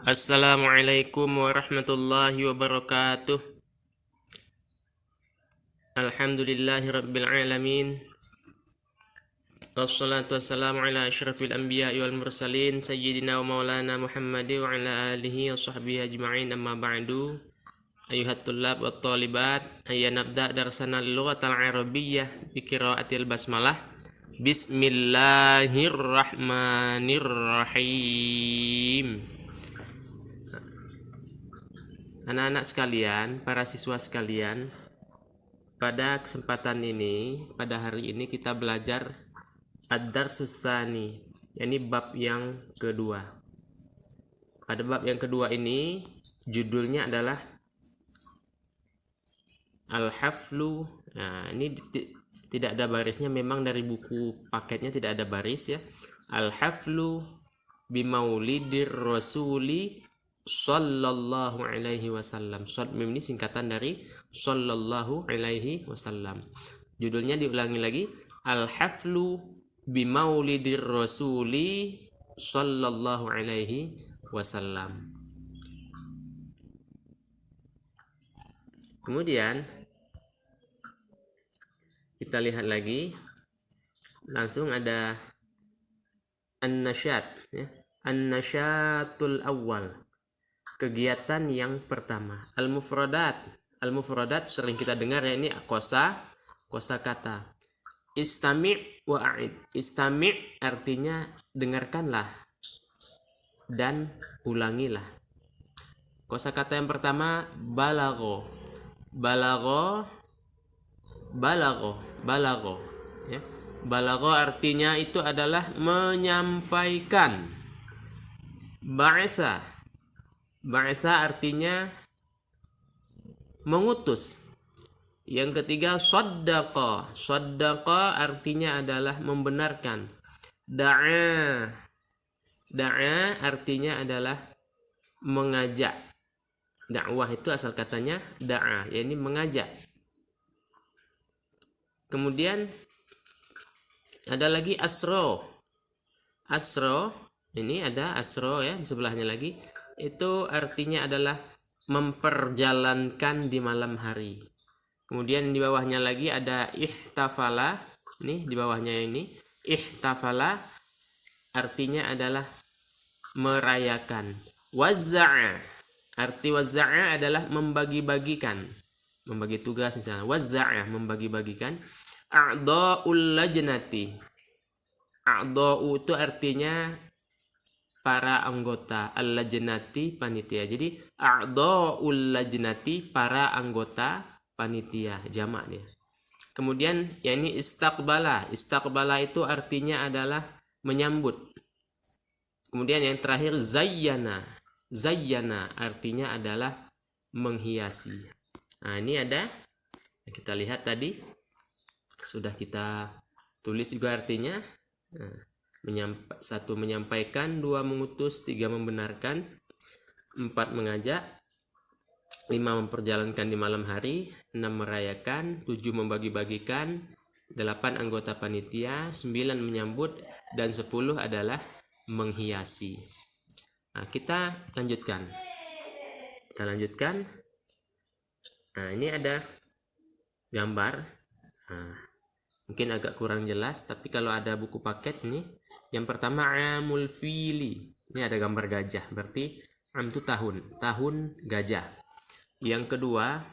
Assalamualaikum warahmatullahi wabarakatuh. Alhamdulillahi rabbil alamin. Wassalatu wassalamu ala asyrafil anbiya'i wal mursalin sayyidina wa maulana Muhammad wa ala alihi wa sahbihi ajma'in, amma ba'du. Ayuhat tullab wa talibat, ayya nabda darsana lughatal arabiyyah bi qiraatil basmalah. Bismillahirrahmanirrahim. Anak-anak sekalian, para siswa sekalian, pada kesempatan ini, pada hari ini kita belajar ad-darsus tsani, yakni bab yang kedua. Pada bab yang kedua ini judulnya adalah al-haflu. Nah, ini tidak ada barisnya, memang dari buku paketnya tidak ada baris ya. Al-haflu bimaulidir rasuli sallallahu alaihi wasallam. Short mim ini singkatan dari sallallahu alaihi wasallam. Judulnya diulangi lagi, al-haflu bimaulidir rasuli sallallahu alaihi wasallam. Kemudian kita lihat lagi, langsung ada an-nasyat ya. An-nasyatul awal, kegiatan yang pertama. Al-mufradat. Al-mufradat sering kita dengar ya, ini kosa kata. Istami' wa a'id. Istami' artinya dengarkanlah dan ulangilah. Kosakata yang pertama balagho. Balagho ya. Balagho artinya itu adalah menyampaikan. Ba'asa artinya mengutus. Yang ketiga saddaqa. Saddaqa artinya adalah membenarkan. Da'a artinya adalah mengajak. Dakwah itu asal katanya da'a, yakni mengajak. Kemudian ada lagi asro. Asro, ini ada asro ya di sebelahnya lagi. Itu artinya adalah memperjalankan di malam hari. Kemudian di bawahnya lagi ada ihtafala. Nih di bawahnya ini ihtafala artinya adalah merayakan. Wazza'a, arti wazza'a adalah membagi-bagikan, membagi tugas misalnya. Wazza'a membagi-bagikan. A'dha'ul lajnati. A'dha'u itu artinya para anggota, al-lajnati panitia. Jadi a'dha'ul lajnati para anggota panitia, jamak dia. Kemudian ya ini istaqbala. Istaqbala itu artinya adalah menyambut. Kemudian yang terakhir zayyana. Zayyana artinya adalah menghiasi. Nah, ini ada, kita lihat tadi sudah kita tulis juga artinya. Satu menyampaikan, dua mengutus, tiga membenarkan, empat mengajak, 5 memperjalankan di malam hari, 6 merayakan, 7 membagi-bagikan, 8 anggota panitia, 9 menyambut, dan 10 adalah menghiasi. Nah, kita lanjutkan. Nah, ini ada gambar. Nah, mungkin agak kurang jelas, tapi kalau ada buku paket nih, yang pertama amul fili. Ini ada gambar gajah, berarti am itu tahun gajah. Yang kedua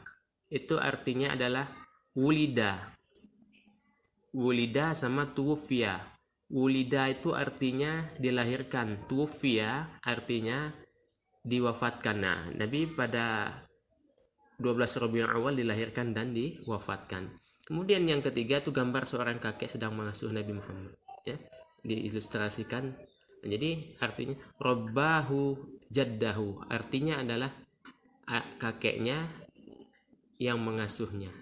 itu artinya adalah wulida. Wulida sama tuwfiya. Wulida itu artinya dilahirkan, tuwfiya artinya diwafatkan. Nah, Nabi pada 12 Rabiul Awal dilahirkan dan diwafatkan. Kemudian yang ketiga itu gambar seorang kakek sedang mengasuh Nabi Muhammad ya, diilustrasikan. Jadi artinya robbahu jaddahu, artinya adalah kakeknya yang mengasuhnya.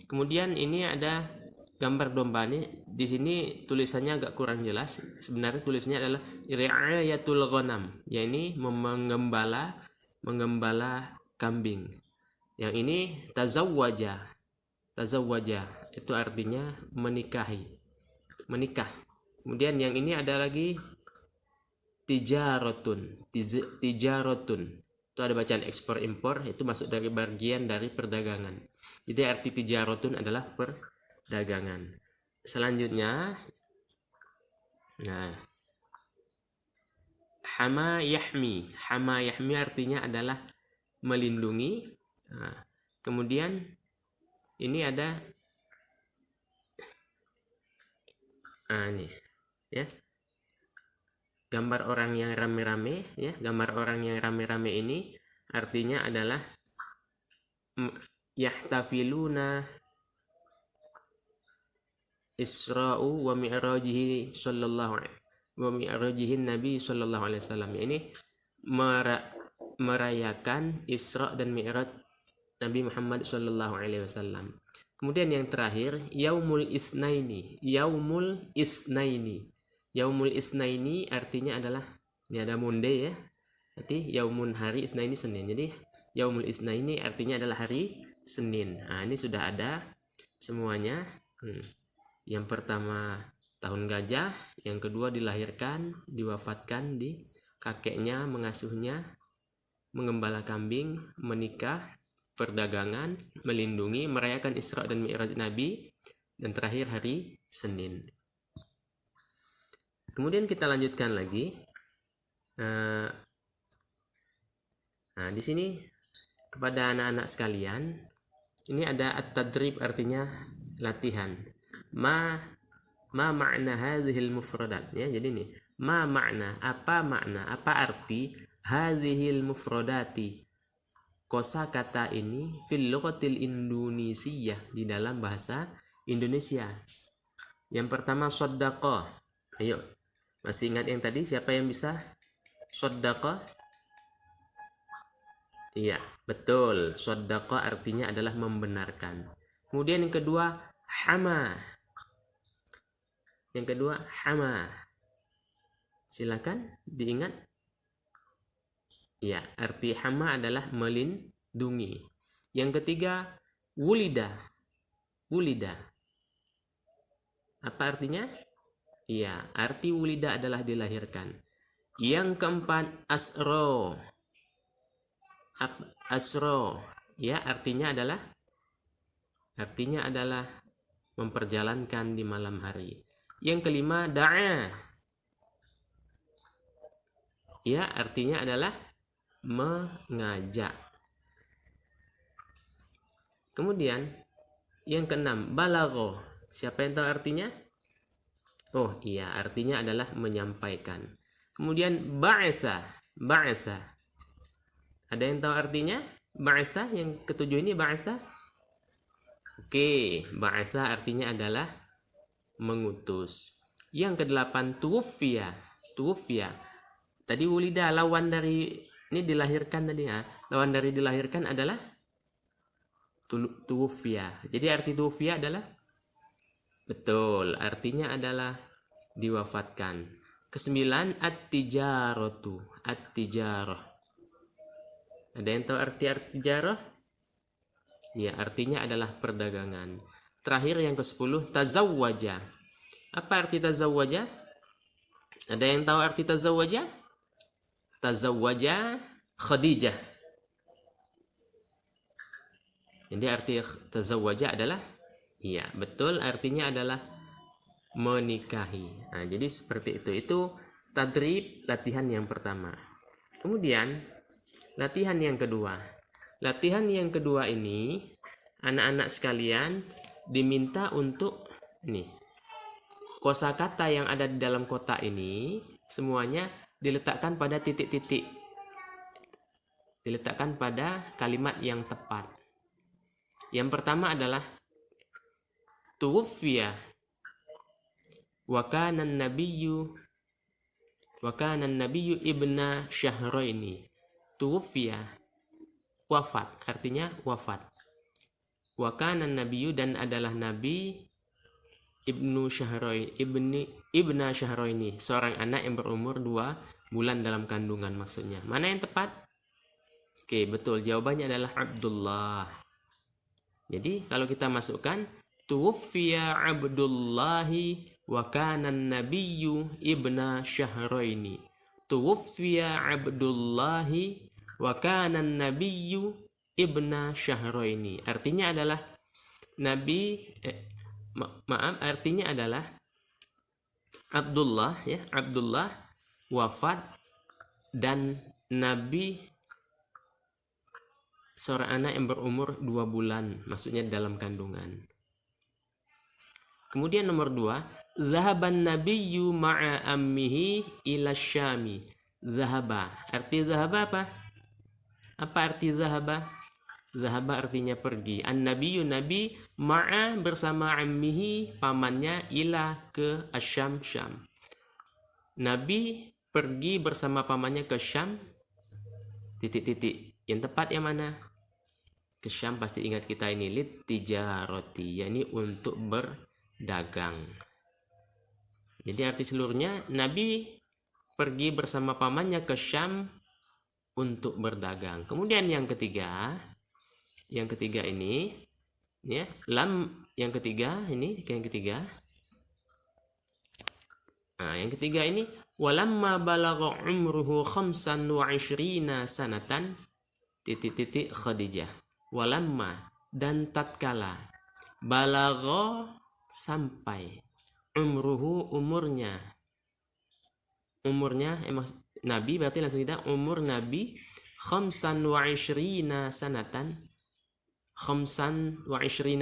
Kemudian ini ada gambar domba nih. Di sini tulisannya agak kurang jelas. Sebenarnya tulisannya adalah ri'ayatul ghanam, yakni menggembala kambing. Yang ini tazawwaja itu artinya menikah. Kemudian yang ini ada lagi tijarotun. Itu ada bacaan ekspor impor, itu masuk dari bagian dari perdagangan. Jadi arti tijarotun adalah perdagangan. Selanjutnya, nah, hama yahmi artinya adalah melindungi. Nah, kemudian ini ada ini ya, gambar orang yang rame-rame ya. Gambar orang yang rame-rame ini artinya adalah yahtafiluna Isra'u wa mi'rajihi Nabi sallallahu alaihi wasallam. Ini merayakan Isra dan Mi'raj Nabi Muhammad sallallahu alaihi wasallam. Kemudian yang terakhir, Yaumul Isnaini. Yaumul Isnaini artinya adalah, ini ada Monday ya. Berarti Yaumun hari, Isnaini Senin. Jadi Yaumul Isnaini artinya adalah hari Senin. Nah, ini sudah ada semuanya. Yang pertama tahun gajah, yang kedua dilahirkan, diwafatkan di kakeknya, mengasuhnya, mengembala kambing, menikah, perdagangan, melindungi, merayakan Isra dan Mi'raj Nabi, dan terakhir hari Senin. Kemudian kita lanjutkan lagi. Nah, di sini kepada anak-anak sekalian, ini ada at-tadrib artinya latihan. Ma makna hadhil mufradat ya. Jadi ini apa arti hadhil mufradati, kosakata ini, fil lughatil Indonesiyah, di dalam bahasa Indonesia. Yang pertama soddaqah. Ayo, masih ingat yang tadi? Siapa yang bisa soddaqah? Iya, betul. Soddaqah artinya adalah membenarkan. Kemudian yang kedua hama. Silakan diingat. Ya, arti hama adalah melindungi. Yang ketiga wulida. Apa artinya? Iya, arti wulida adalah dilahirkan. Yang keempat asro. Ya, artinya adalah memperjalankan di malam hari. Yang kelima da'a. Ya, artinya adalah mengajak. Kemudian yang keenam balagho. Siapa yang tahu artinya? Oh iya, artinya adalah menyampaikan. Kemudian ba'asa. Ada yang tahu artinya? Ba'asa yang ketujuh ini ba'asa. Oke, ba'asa artinya adalah mengutus. Yang kedelapan tuwfiya. Tadi wulida, lawan dari ini dilahirkan tadi ya. Lawan dari dilahirkan adalah tuwfiya. Jadi arti tuwfiya adalah, betul, artinya adalah diwafatkan. Kesembilan at-tijarah. Ada yang tahu arti tijarah? Ya, artinya adalah perdagangan. Terakhir yang ke-10 tazawwaja. Apa arti tazawwaja? Ada yang tahu arti tazawwaja? Tazawwaja Khadijah. Jadi arti tazawwaja adalah, iya betul, artinya adalah menikahi. Nah, jadi seperti itu. Itu tadrib, latihan yang pertama. Kemudian latihan yang kedua. Latihan yang kedua ini anak-anak sekalian diminta untuk ini, kosakata yang ada di dalam kotak ini semuanya diletakkan pada titik-titik. Diletakkan pada kalimat yang tepat. Yang pertama adalah tuwfiya wa kana an-nabiyyu ibna syahraini. Tuwfiya, wafat, artinya wafat. Wa kana an-nabiyyu, dan adalah nabi, ibna syahraini, seorang anak yang berumur 2 bulan dalam kandungan maksudnya. Mana yang tepat? Oke, betul, jawabannya adalah Abdullah. Jadi kalau kita masukkan tuwfiya Abdullahi wa kana an-nabiyyu ibna syahraini. tuwfiya Abdullahi wa kana nabiyyu ibna syahraini. Artinya adalah Nabi artinya adalah Abdullah, ya, Abdullah wafat dan Nabi seorang anak yang berumur 2 bulan, maksudnya dalam kandungan. Kemudian nomor 2, zahaban nabiyyu ma'a ammihi ila syami. Zahaba, arti zahaba apa? Apa arti zahaba? Zahaba artinya pergi. An-nabiyyu nabi ma'a bersama ammihi pamannya ila ke Asyam, Syam. Nabi pergi bersama pamannya ke Syam titik-titik. Yang tepat yang mana? Ke Syam, pasti ingat kita ini, lit tijaroti, yakni untuk berdagang. Jadi arti seluruhnya Nabi pergi bersama pamannya ke Syam untuk berdagang. Kemudian yang ketiga ini, ya, yang ketiga ini, walamma balagha umruhu 25 sanatan titik-titik Khadijah. Walamma, dan tatkala, balagha sampai, umruhu umurnya Nabi, berarti langsung kita umur Nabi 25 sanatan. 25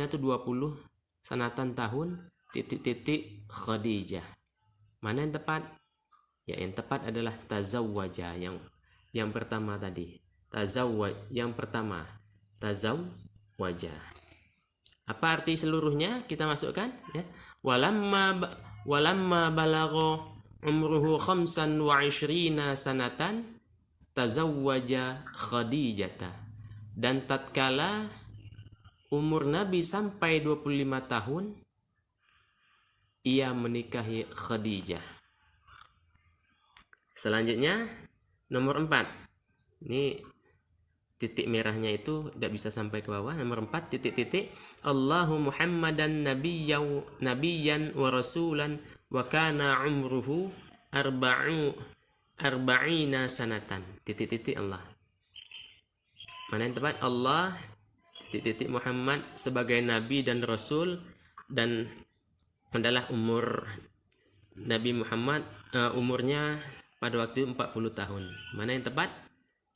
itu 20, sanatan tahun, titik-titik Khadijah. Mana yang tepat? Ya, yang tepat adalah tazawwaja, yang pertama tadi. Yang pertama tazawwaja. Apa arti seluruhnya? Kita masukkan, ya. Walamma balagha umruhu 25 sanatan tazawwaja Khadijata. Dan tatkala umur Nabi sampai 25 tahun, ia menikahi Khadijah. Selanjutnya nomor 4. Ini titik merahnya itu tidak bisa sampai ke bawah. Nomor 4 titik-titik, Allahu Muhammadan nabiyyan wa rasulan wa kana umruhu arba'ina sanatan. Titik-titik Allah. Mana yang tepat? Allah titik-titik Muhammad sebagai nabi dan rasul, dan adalah umur Nabi Muhammad umurnya pada waktu 40 tahun. Mana yang tepat?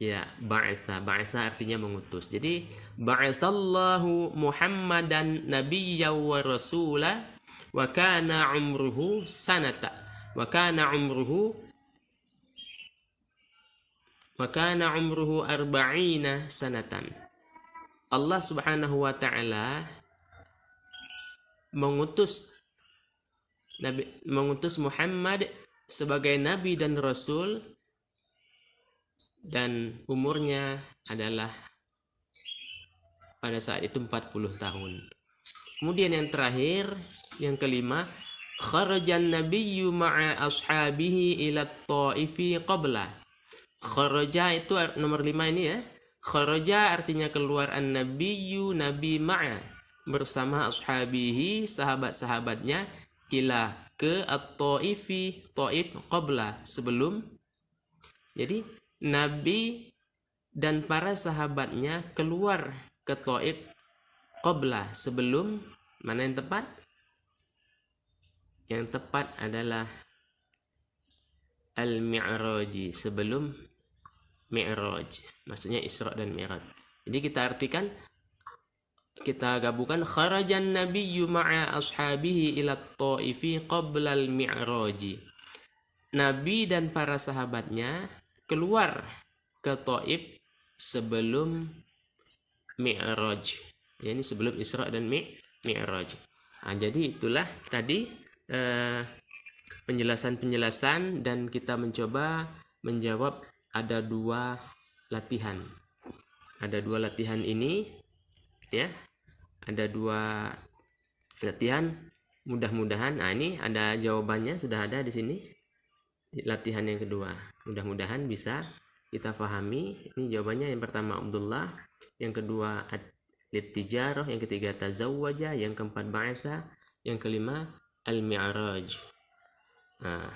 Ya, ba'asa artinya mengutus. Jadi ba'asallahu Muhammadan nabiyyan wa rasula wa kana umruhu arba'ina sanatan. Allah Subhanahu wa taala mengutus Muhammad sebagai nabi dan rasul, dan umurnya adalah pada saat itu 40 tahun. Kemudian yang terakhir, yang kelima, kharajan nabiyyu ma'a ashabihi ila at-Taifi qabla. Kharaja itu nomor 5 ini, ya. Kharaja artinya keluar, an-nabiyyu nabi ma'a bersama ashabihi sahabat-sahabatnya, ila ke at-Taifi, Taif, qabla sebelum. Jadi Nabi dan para sahabatnya keluar ke Taif qabla sebelum. Mana yang tepat? Yang tepat adalah al-mi'raji, sebelum mi'raj, maksudnya Isra dan Mi'raj. Jadi kita gabungkan, kharajan nabiyyu ma'a ashabihi ila Taifi qabla al-mi'raji. Nabi dan para sahabatnya keluar ke Taif sebelum Mi'raj. Ya, ini sebelum Isra dan Mi'raj. Nah, jadi itulah tadi penjelasan, dan kita mencoba menjawab ada 2 latihan. Ada 2 latihan ini, ya. Ada 2 latihan. Mudah-mudahan, nah ini ada jawabannya, sudah ada di sini. Latihan yang kedua, mudah-mudahan bisa kita pahami. Ini jawabannya, yang pertama Abdullah, yang kedua lit-tijarah, yang ketiga tazawwaja, yang keempat ba'atha, yang kelima al-mi'raj. Nah,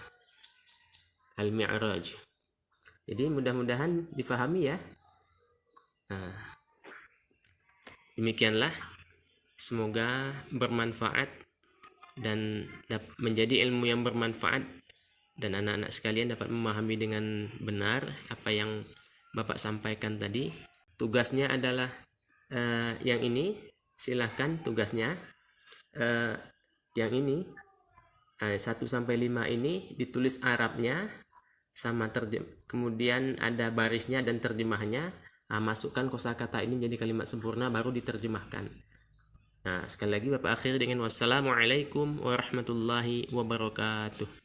al-mi'raj. Jadi mudah-mudahan difahami ya. Nah, demikianlah, semoga bermanfaat dan menjadi ilmu yang bermanfaat, dan anak-anak sekalian dapat memahami dengan benar apa yang Bapak sampaikan tadi. Tugasnya adalah yang ini, silahkan tugasnya yang ini 1 sampai 5 ini ditulis Arabnya sama kemudian ada barisnya dan terjemahnya. Masukkan kosakata ini menjadi kalimat sempurna baru diterjemahkan. Nah, sekali lagi Bapak akhiri dengan wassalamualaikum warahmatullahi wabarakatuh.